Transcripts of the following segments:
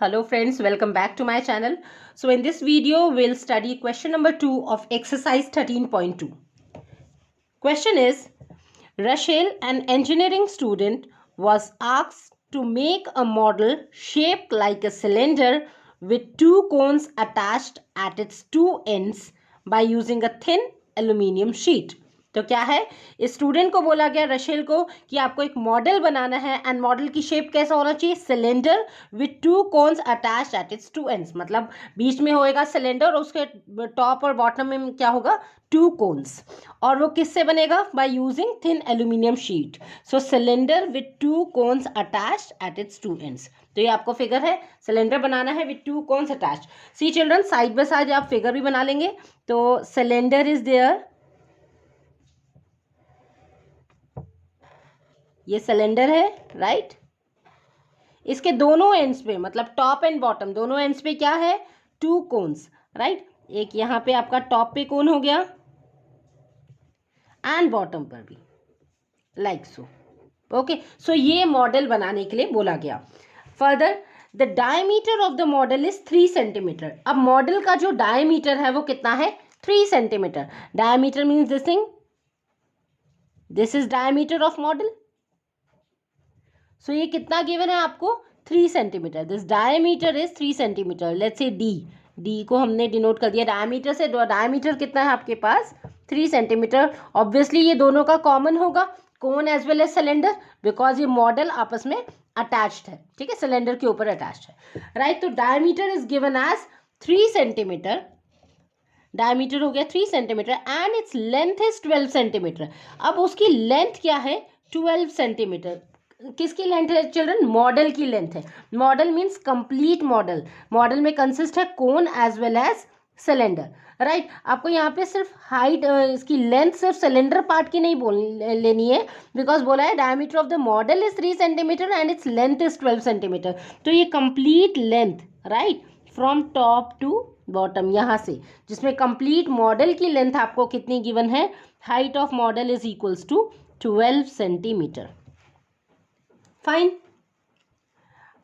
Hello friends, welcome back to my channel. So in this video, we'll study question number 2 of exercise 13.2. Question is, Rachel, an engineering student, was asked to make a model shaped like a cylinder with two cones attached at its two ends by using a thin aluminium sheet. तो क्या है, इस student को बोला गया Rachel को कि आपको एक मॉडल बनाना है एंड मॉडल की शेप कैसा होना चाहिए, cylinder with two cones attached at its two ends, मतलब बीच में होएगा सिलेंडर और उसके टॉप और बॉटम में क्या होगा, टू कोन्स, और वो किससे बनेगा, by using thin aluminium sheet. So cylinder with two cones attached at its two ends. तो ये आपको फिगर है, सिलेंडर बनाना है with two cones attached. See children, side by side आप फिगर भी बना लेंगे. तो सिलेंडर इज देयर, ये सिलेंडर है, राइट. इसके दोनों एंड्स पे, मतलब टॉप एंड बॉटम दोनों एंड्स पे क्या है, टू कोन्स, राइट. एक यहाँ पे आपका टॉप पे कोन हो गया एंड बॉटम पर भी, लाइक सो. ओके, सो ये मॉडल बनाने के लिए बोला गया. Further, the diameter of the model is 3 centimetre. अब मॉडल का जो डायमीटर है वो कितना है, 3 centimetre. Diameter means this thing, this is diameter of model. So ये कितना गिवन है आपको, 3 centimetre. This diameter is 3 centimetre. Let's say D को हमने डिनोट कर दिया डायमीटर से. डायमीटर कितना है आपके पास, 3 सेंटीमीटर. ऑब्वियसली ये दोनों का कॉमन होगा, cone as well as cylinder, because ये मॉडल आपस में अटैच्ड है, ठीक है, सिलेंडर के ऊपर अटैच्ड है, राइट. तो diameter is given as 3 centimetre. Diameter हो गया 3 centimetre and its length is 12 centimetre. अब उसकी लेंथ क्या है, 12 सेंटीमीटर. किसकी लेंथ है चिल्ड्रन, मॉडल की लेंथ है. Model means complete model. Model में कंसिस्ट है cone as well as cylinder, right. आपको यहाँ पे सिर्फ हाइट, इसकी लेंथ सिर्फ सिलेंडर पार्ट की नहीं बोल लेनी है, बिकॉज बोला है diameter of the model is 3 centimetre and its length is 12 centimetre. तो ये complete length, right, from top to bottom, यहाँ से, जिसमें कंप्लीट मॉडल की लेंथ आपको कितनी गिवन है, height of model is equals to 12 centimetre. Fine.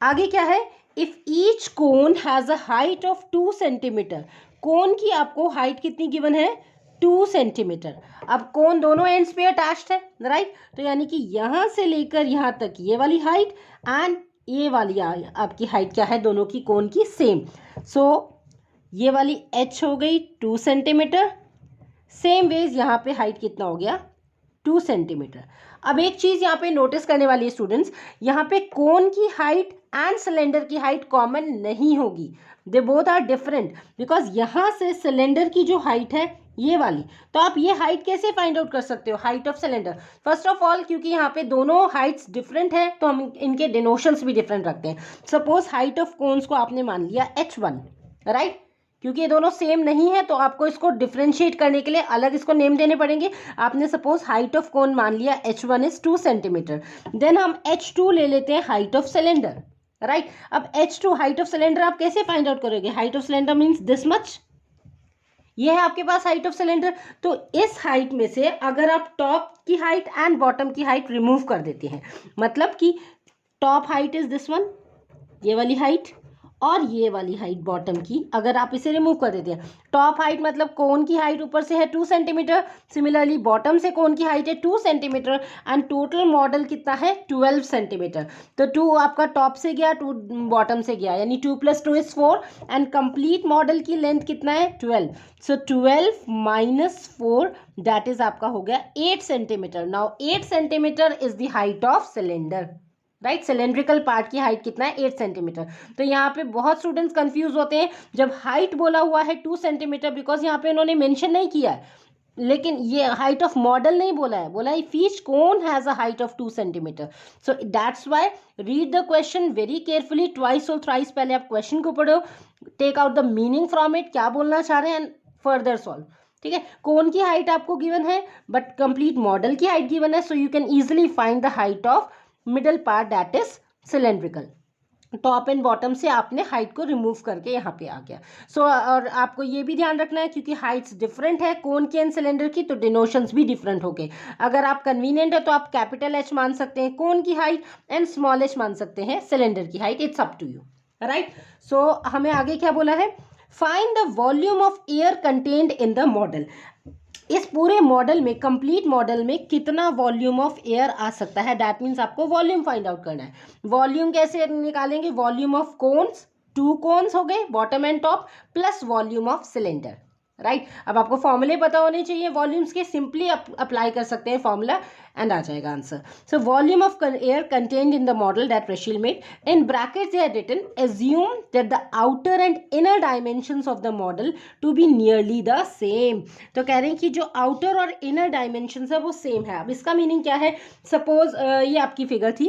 आगे क्या है, if each cone has a height of 2 centimetre. Cone की आपको हाइट कितनी गिवन है, 2 सेंटीमीटर. अब कोन दोनों एंड्स पे अटैच्ड है, राइट. तो यानी कि यहां से लेकर यहां तक ये वाली हाइट एंड ये वाली आपकी हाइट क्या है, दोनों की कोन की सेम. सो ये वाली h हो गई 2 सेंटीमीटर. सेम वेज यहाँ पे हाइट कितना हो गया, 2 सेंटीमीटर. अब एक चीज यहाँ पे नोटिस करने वाली है स्टूडेंट्स, यहाँ पे कोन की हाइट एंड सिलेंडर की हाइट कॉमन नहीं होगी. They both are different, because यहाँ से सिलेंडर की जो हाइट है ये वाली, तो आप ये हाइट कैसे फाइंड आउट कर सकते हो, height of cylinder. First of all, क्योंकि यहाँ पे दोनों हाइट्स डिफरेंट है तो हम इनके डिनोशंस भी डिफरेंट रखते हैं. सपोज हाइट ऑफ कोन्स को आपने मान लिया h1, राइट. क्योंकि ये दोनों सेम नहीं है तो आपको इसको डिफ्रेंशिएट करने के लिए अलग इसको नेम देने पड़ेंगे. आपने सपोज हाइट ऑफ कोन मान लिया h1 इज 2 सेंटीमीटर. देन हम h2 ले लेते हैं, हाइट ऑफ सिलेंडर, राइट. अब h2 हाइट ऑफ सिलेंडर आप कैसे फाइंड आउट करोगे, height of cylinder means this much, ये है आपके पास हाइट ऑफ सिलेंडर. तो इस हाइट में से अगर आप टॉप की हाइट एंड बॉटम की हाइट रिमूव कर देते हैं, मतलब कि top height is this one, ये वाली हाइट, और ये वाली हाइट बॉटम की, अगर आप इसे रिमूव कर देते हैं, टॉप हाइट मतलब कोन की हाइट ऊपर से है 2 सेंटीमीटर, सिमिलरली बॉटम से कोन की हाइट है 2 सेंटीमीटर एंड टोटल मॉडल कितना है 12 सेंटीमीटर. तो 2 आपका टॉप से गया, 2 बॉटम से गया, यानी 2 + 2 इज 4 एंड कंप्लीट मॉडल की लेंथ कितना है 12. सो 12 - 4 दैट इज आपका हो गया 8 centimetre. Now 8 centimetre is the height of cylinder, right. Cylindrical part की हाइट कितना है, 8 सेंटीमीटर. तो यहाँ पे बहुत स्टूडेंट्स कंफ्यूज होते हैं जब हाइट बोला हुआ है 2 सेंटीमीटर, बिकॉज यहाँ पे उन्होंने मेंशन नहीं किया है, लेकिन ये हाइट ऑफ मॉडल नहीं बोला है, बोला है each cone has a height of 2 centimetre. So that's why read the question very carefully, twice और थ्राइस पहले आप क्वेश्चन को पढ़ो, take out the meaning from it, क्या बोलना चाह रहे हैं, एंड फर्दर सॉल्व. ठीक है, कोन की हाइट आपको गिवन है बट कंप्लीट मॉडल की हाइट गिवन है, सो you can easily find the height of middle part that is cylindrical. Top and bottom से आपने हाइट को रिमूव करके यहाँ पे आ गया. सो और आपको ये भी ध्यान रखना है क्योंकि हाइट्स डिफरेंट है कोन की एंड सिलेंडर की, तो डिनोशंस भी डिफरेंट हो गए. अगर आप कन्वीनियंट है तो आप कैपिटल H मान सकते हैं कोन की हाइट एंड स्मॉल h मान सकते हैं सिलेंडर की height. Its up to you. Right. So हमें आगे क्या बोला है, find the volume of air contained in the model. इस पूरे मॉडल में, कंप्लीट मॉडल में कितना वॉल्यूम ऑफ एयर आ सकता है, दैट मीन्स आपको वॉल्यूम फाइंड आउट करना है। वॉल्यूम कैसे निकालेंगे, वॉल्यूम ऑफ कोन्स, 2 कोन्स हो गए bottom and top, plus volume of cylinder, right. अब आपको फॉर्मूले पता होने चाहिए वॉल्यूम्स के, सिंपली अप्लाई कर सकते हैं फॉर्मूला एंड आ जाएगा answer. So volume of air contained in the model that Rasheel made, in brackets they are written, assume that the outer and inner dimensions of the model to be nearly the same। तो कह रहे हैं कि जो outer और inner dimensions है वो same है। अब इसका मीनिंग क्या है, सपोज ये आपकी फिगर थी,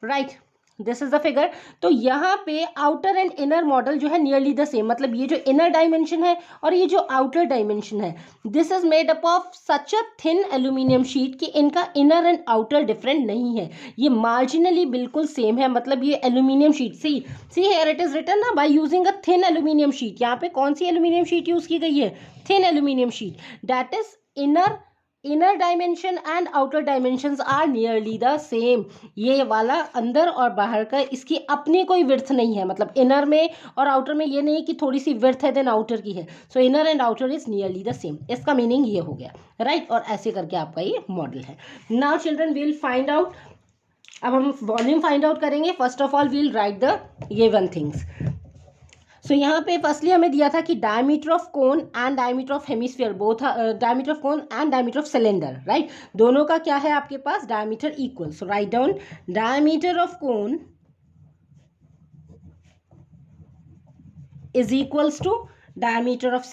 right, this is the figure. तो यहाँ पे आउटर एंड इनर मॉडल जो है नियरली द सेम, मतलब ये जो इनर डायमेंशन है और ये जो आउटर डायमेंशन है, this is made up of such a thin aluminium sheet कि इनका इनर एंड आउटर डिफरेंट नहीं है, ये मार्जिनली बिल्कुल सेम है। मतलब ये aluminium sheet, see here it is written ना, by using a thin aluminium sheet. यहाँ पे कौन सी एल्यूमिनियम शीट यूज की गई है, thin aluminium sheet, that is inner dimension and outer dimensions are nearly the same. ये वाला अंदर और बाहर का, इसकी अपनी कोई विड्थ नहीं है, मतलब इनर में और आउटर में ये नहीं कि थोड़ी सी विड्थ है देन आउटर की है। सो inner and outer is nearly the same, इसका मीनिंग ये हो गया, राइट। और ऐसे करके आपका ये मॉडल है। Now children will find out, अब हम वॉल्यूम फाइंड आउट करेंगे। First of all will write the given things. So यहाँ पे फर्स्टली हमें दिया था कि diameter of cone and diameter of hemisphere, both diameter of cone and diameter of cylinder, right, दोनों का क्या है आपके पास, diameter equal. So write down diameter of cone is equals to diameter of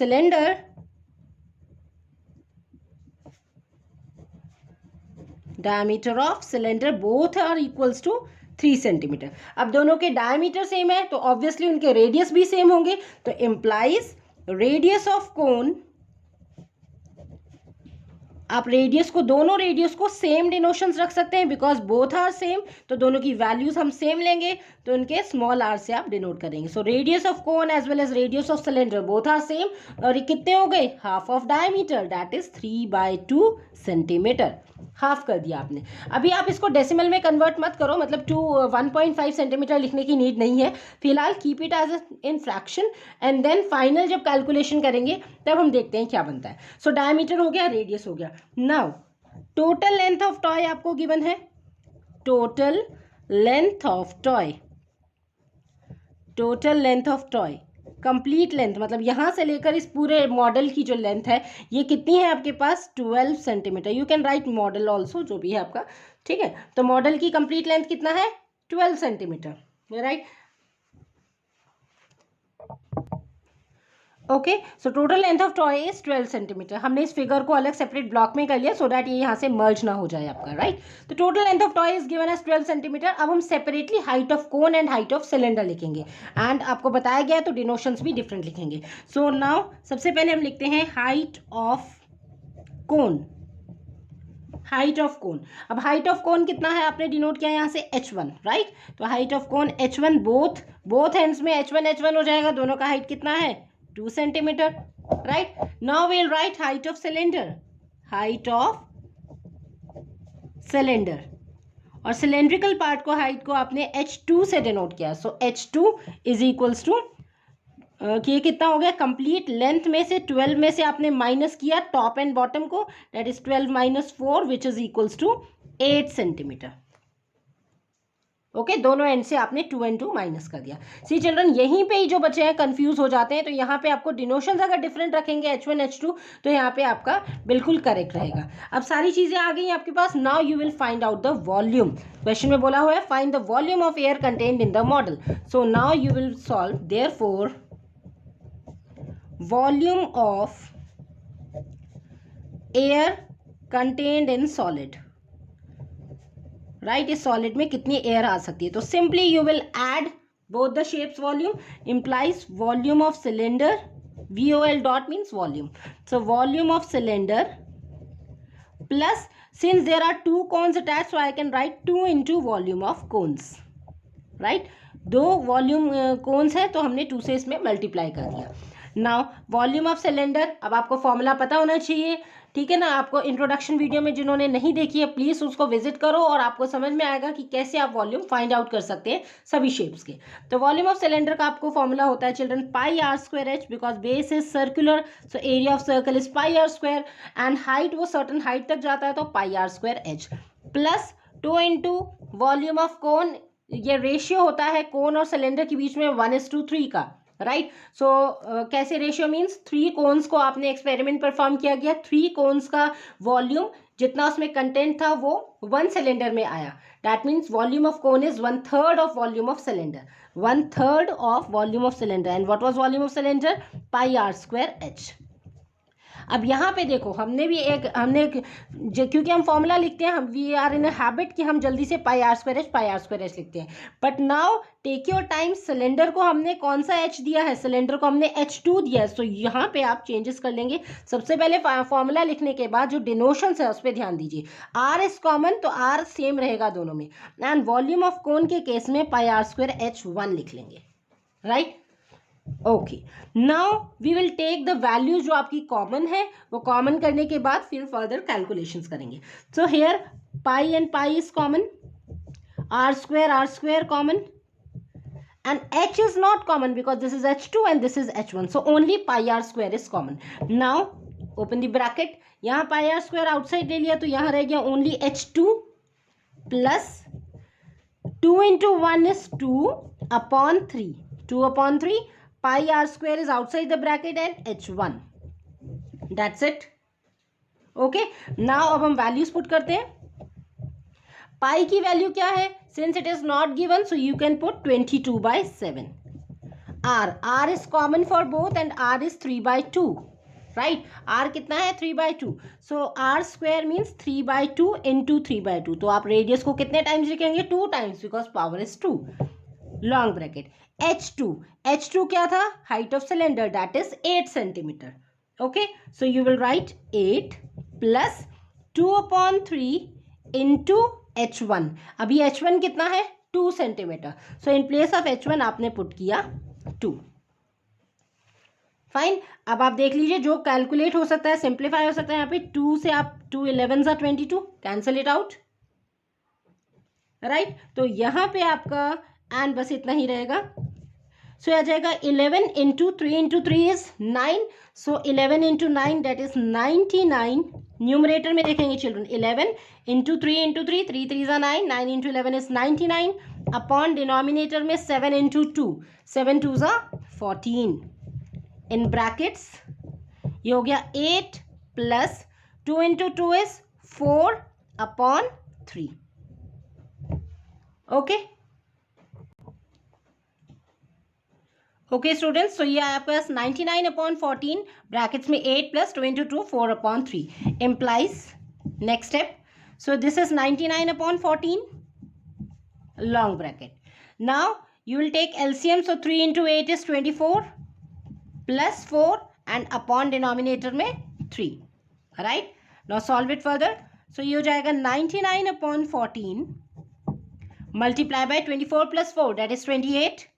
cylinder both are equals to 3 centimetre. अब दोनों के diameter same है तो ऑब्वियसली उनके रेडियस भी सेम होंगे, तो इम्प्लाइज रेडियस ऑफ कोन, आप रेडियस को, दोनों रेडियस को सेम डिनोशंस रख सकते हैं बिकॉज बोथ आर सेम, तो दोनों की वैल्यूज हम सेम लेंगे तो उनके स्मॉल आर से आप डिनोट करेंगे। So radius of cone as well as radius of cylinder both are same, और ये कितने हो गए, half of diameter, that is 3/2 centimetre, half कर दिया आपने। अभी आप इसको डेसिमल में कन्वर्ट मत करो, मतलब 1.5 सेंटीमीटर लिखने की नीड नहीं है फिलहाल, keep it as in fraction and then final जब कैलकुलेशन करेंगे तब हम देखते हैं क्या बनता है। सो डायमीटर हो गया, रेडियस हो गया। Now total length of toy आपको गिवन है, total length of toy, total length of toy, complete length, मतलब यहाँ से लेकर इस पूरे मॉडल की जो लेंथ है ये कितनी है आपके पास, 12 centimetre. You can right model also, जो भी है आपका, ठीक है। तो मॉडल की कंप्लीट लेंथ कितना है, 12 centimetre, right. Okay, so total length of toy is 12 centimetre. हमने इस फिगर को अलग सेपरेट ब्लॉक में कर लिया सो दैट ये यहाँ से मर्ज ना हो जाए आपका, राइट। तो total length of toy is given as 12 centimetre. अब हम separately height of cone and height of cylinder लिखेंगे, एंड आपको बताया गया है तो डिनोशंस भी डिफरेंट लिखेंगे। सो नाउ सबसे पहले हम लिखते हैं height of cone, height of कोन। अब हाइट ऑफ कोन कितना है आपने डिनोट किया यहाँ से h1, राइट। तो height of cone h1, both ends में h1 हो जाएगा, दोनों का हाइट कितना है, 2 centimetre, right. Now will write height of cylinder, height of cylinder, और सिलेंड्रिकल पार्ट को, हाइट को आपने h2 से डिनोट किया। सो h2 इज इक्वल्स टू, ये कितना हो गया, कंप्लीट लेंथ में से 12 में से आपने माइनस किया टॉप एंड बॉटम को, that is 12 - 4 which is equals to 8 centimetre. Okay, दोनों एंड से आपने 2 and 2 माइनस कर दिया। सी चिल्ड्रन, यहीं पे ही जो बच्चे हैं कंफ्यूज हो जाते हैं, तो यहाँ पे आपको डिनोशंस अगर डिफरेंट रखेंगे h1 h2 तो यहाँ पे आपका बिल्कुल करेक्ट रहेगा। अब सारी चीजें आ गई आपके पास। Now you will find out the volume. Question में बोला हुआ है find the volume of air contained in the model. So now you will solve, therefore volume of air contained in solid, right. इस सॉलिड में कितनी air आ सकती है, तो simply you will add both the shapes volume, implies volume of cylinder, VOL dot means volume, so volume of cylinder plus, since there are 2 cones attached so I can write 2 into volume of cones, right। 2 volume cones है तो हमने 2 से इसमें multiply कर दिया। Now volume of cylinder, अब आपको formula पता होना चाहिए, ठीक है ना। आपको इंट्रोडक्शन वीडियो में जिन्होंने नहीं देखी है प्लीज़ उसको विजिट करो और आपको समझ में आएगा कि कैसे आप वॉल्यूम फाइंड आउट कर सकते हैं सभी शेप्स के। तो वॉल्यूम ऑफ सिलेंडर का आपको फॉर्मूला होता है children pi r square h, because base is circular so area of circle is pi r square and height वो सर्टन हाइट तक जाता है तो pi r square h, plus 2 into volume of cone, ये ratio होता है कोन और cylinder के बीच में 1:3 का, राइट। सो कैसे रेशियो मीन्स 3 कोन्स को आपने एक्सपेरिमेंट परफॉर्म किया गया, 3 कोन्स का वॉल्यूम जितना उसमें कंटेंट था वो 1 सिलेंडर में आया, that means volume of cone is 1/3 of volume of cylinder, 1/3 of volume of cylinder. And what was volume of cylinder? Pi r square h. अब यहाँ पे देखो क्योंकि हम फॉर्मूला लिखते हैं, हम we are in a habit कि हम जल्दी से पाई आर स्क्वायर एच लिखते हैं, but now take your time. Cylinder को हमने कौन सा एच दिया है? सिलेंडर को हमने H2 दिया है, सो यहाँ पे आप चेंजेस कर लेंगे। सबसे पहले फॉर्मूला लिखने के बाद जो डिनोशन है उस पर ध्यान दीजिए, आर इज कॉमन तो आर सेम रहेगा दोनों में, एंड वॉल्यूम ऑफ कोन के केस में पाई आर स्क्वायर H1 लिख लेंगे, right. Okay, now we will take the value जो आपकी कॉमन है, वो कॉमन करने के बाद फिर फर्दर कैलकुलेशंस करेंगे। So here pi and pi is common, r square common, and h is not common because this is H2 and this is H1, so only pi r square is common. Now open the bracket, यहाँ pi r square outside ले लिया तो यहाँ रह गया only H2 plus 2 into 1 is 2/3, 2/3, pi r square is outside the bracket and H1, that's it. Okay, now अब हम values put करते हैं। पाई की वैल्यू क्या है? Since it is not given so you can put 22/7. R is common for both and r is 3/2, right. R कितना है? 3/2, so r square means 3/2 into 3/2, तो आप रेडियस को कितने टाइम्स लिखेंगे? 2 times, because power is 2, long bracket. H2 क्या था? Height of cylinder, that is 8 centimetre. Okay, so you will write 8 plus 2/3 into H1। अभी H1 कितना है? 2 centimetre, so in place of H1 आपने पुट किया 2, फाइन। अब आप देख लीजिए जो कैलकुलेट हो सकता है, सिंप्लीफाई हो सकता है। यहाँ पे 2 से आप 2 11 सा 22, कैंसल इट आउट, राइट। तो यहाँ पे आपका एंड बस इतना ही रहेगा, सो आ जाएगा 11 into 3 into 3 is 9, so 11 into 9 that is 99। Numerator में देखेंगे चिल्ड्रन, 11 इंटू 3 इंटू 3, 3 3 ज़ा 9, 9 इंटू 11 इज 99, अपॉन डिनोमिनेटर में 7 इंटू 2, 7 2 ज़ा 14, इन ब्रैकेट्स ये हो गया 8 plus 2 into 2 is 4/3, okay. Okay students, तो ये आपके पास 99/14 ब्रैकेट्स में 8 plus 2 into 2 4/3 implies next step. So this is 99/14 long bracket. Now you will take LCM, so 3 into 8 is 24 plus 4 and upon denominator में 3, right? Now solve it further. So ये हो जाएगा 99/14 multiply by 24 plus 4 that is 28/3.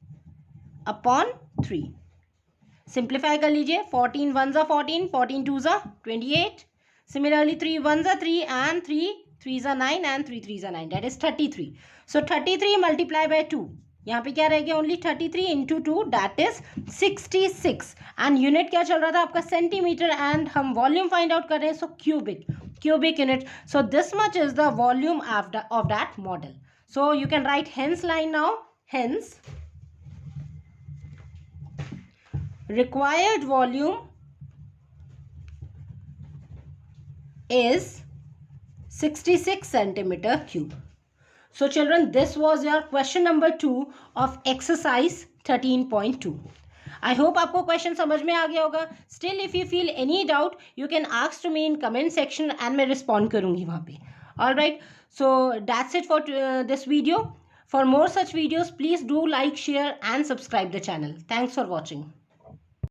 Simplify कर लीजिए, 14 1 ज़ा 14, 14 2 ज़ा 28, similarly 3 1 ज़ा 3 and 3 3 ज़ा 9 एंड 3 3 ज़ा 9, that is 33. So 33 multiply by 2, यहाँ पे क्या रह गया? Only 33 into 2 that is 66, and unit क्या चल रहा था आपका? सेंटीमीटर, एंड हम वॉल्यूम फाइंड आउट कर रहे हैं, so cubic unit. So this much is the volume of that model. So you can write hence line now, hence required volume is 66 centimeter cube. So children, this was your question number 2 of exercise 13.2. I hope आपको question समझ में आ गया होगा. Still if you feel any doubt you can ask to me in comment section and मैं respond करूँगी वहाँ पे. Alright, so that's it for this video. For more such videos please do like, share and subscribe the channel. Thanks for watching.